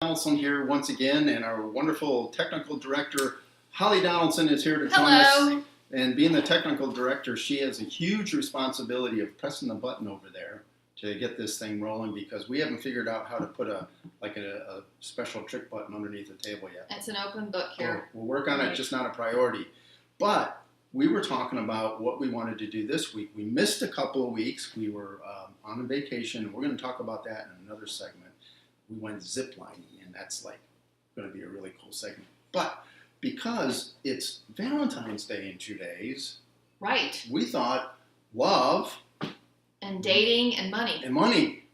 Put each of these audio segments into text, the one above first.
Donaldson here once again, and our wonderful technical director, Holly Donaldson, is here to join Hello. us. And being the technical director, she has a huge responsibility of pressing the button over there to get this thing rolling, because we haven't figured out how to put a special trick button underneath the table yet. It's an open book here. We'll work on it, just not a priority. But we were talking about what we wanted to do this week. We missed a couple of weeks. We were on a vacation, and we're going to talk about that in another segment. We went ziplining, and that's like going to be a really cool segment. But because it's Valentine's Day in 2 days, Right. we thought love And dating and money. and money,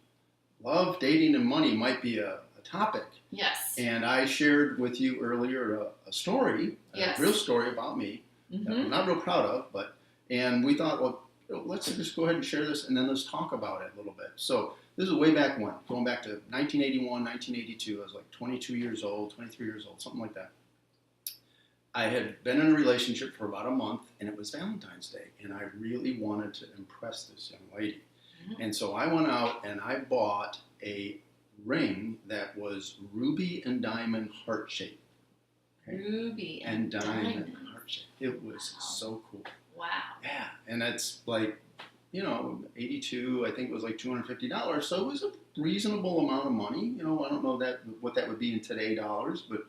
love, dating, and money might be a topic. Yes. And I shared with you earlier a story, Yes. a real story about me that I'm not real proud of, and we thought, well, let's just go ahead and share this, and then let's talk about it a little bit. So this is way back when, going back to 1981, 1982. I was like 22 years old, 23 years old, something like that. I had been in a relationship for about a month, and it was Valentine's Day, and I really wanted to impress this young lady. And so I went out and I bought a ring that was ruby and diamond heart shape. Okay? Ruby And diamond diamond. heart shape. It was so cool. Wow. Yeah, and it's like, 82, I think it was like $250. So it was a reasonable amount of money. I don't know what that would be in today dollars, but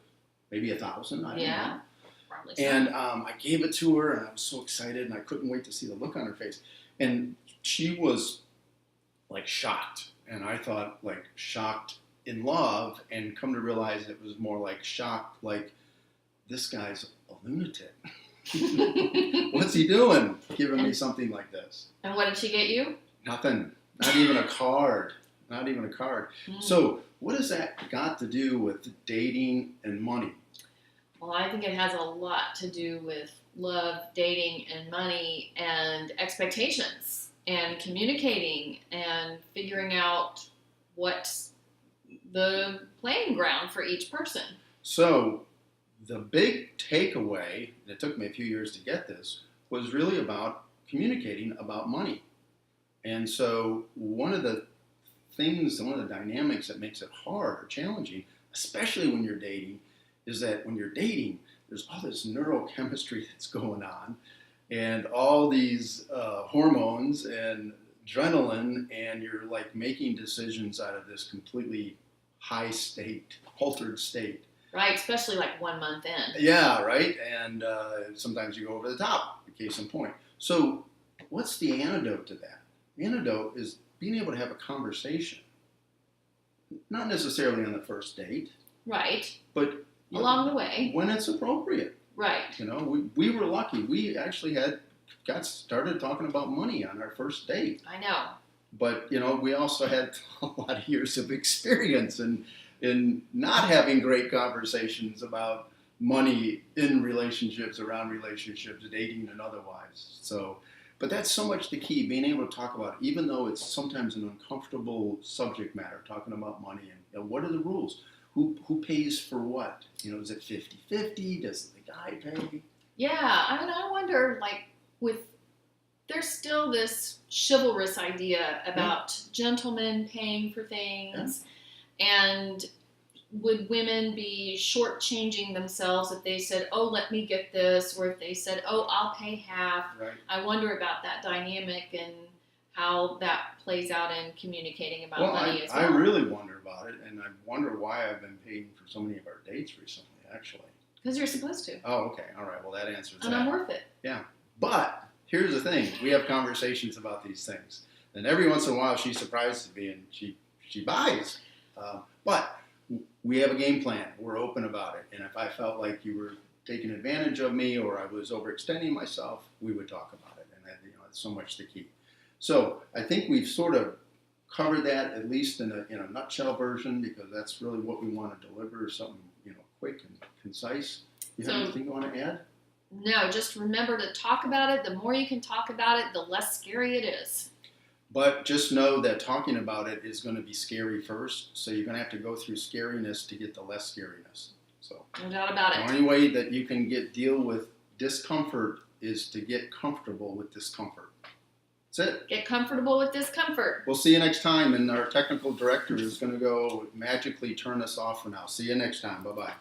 maybe 1,000. I don't know. Yeah. Probably so. And I gave it to her, and I was so excited, and I couldn't wait to see the look on her face. And she was like shocked, and I thought like shocked in love, and come to realize it was more like shocked, like this guy's a lunatic. What's he doing giving me something like this? And what did she get you? Nothing. Not even a card. Not even a card. So what has that got to do with dating and money? Well, I think it has a lot to do with love, dating, and money, and expectations, and communicating, and figuring out what's the playing ground for each person. So the big takeaway, and it took me a few years to get this, was really about communicating about money. And so one of the dynamics that makes it hard or challenging, especially when you're dating, is that when you're dating, there's all this neurochemistry that's going on, and all these hormones and adrenaline, and you're like making decisions out of this completely high state, altered state. Right, especially like 1 month in. Yeah, right. And sometimes you go over the top, case in point. So what's the antidote to that? The antidote is being able to have a conversation. Not necessarily on the first date. Right. But along the way. When it's appropriate. Right. We were lucky. We actually got started talking about money on our first date. I know. But, we also had a lot of years of experience in not having great conversations about money in relationships, around relationships, dating and otherwise. So, but that's so much the key, being able to talk about it, even though it's sometimes an uncomfortable subject matter, talking about money and what are the rules? Who pays for what? Is it 50-50? Does the guy pay? Yeah, I wonder, there's still this chivalrous idea about gentlemen paying for things, and would women be shortchanging themselves if they said, oh, let me get this, or if they said, oh, I'll pay half. Right. I wonder about that dynamic and how that plays out in communicating about money as well. I really wonder about it, and I wonder why I've been paying for so many of our dates recently, actually. Because you're supposed to. Oh, okay. All right. Well, that answers that. And I'm worth it. Yeah. But here's the thing. We have conversations about these things. And every once in a while, she surprises me, and she buys. But we have a game plan. We're open about it. And if I felt like you were taking advantage of me or I was overextending myself, we would talk about it. And that, it's so much the key. So I think we've sort of covered that, at least in a nutshell version, because that's really what we want to deliver, something quick and concise. You have anything you want to add? No, just remember to talk about it. The more you can talk about it, the less scary it is. But just know that talking about it is going to be scary first, so you're going to have to go through scariness to get the less scariness. So no doubt about the it. only way that you can deal with discomfort is to get comfortable with discomfort. That's it. Get comfortable with discomfort. We'll see you next time, and our technical director is going to go magically turn us off for now. See you next time. Bye-bye.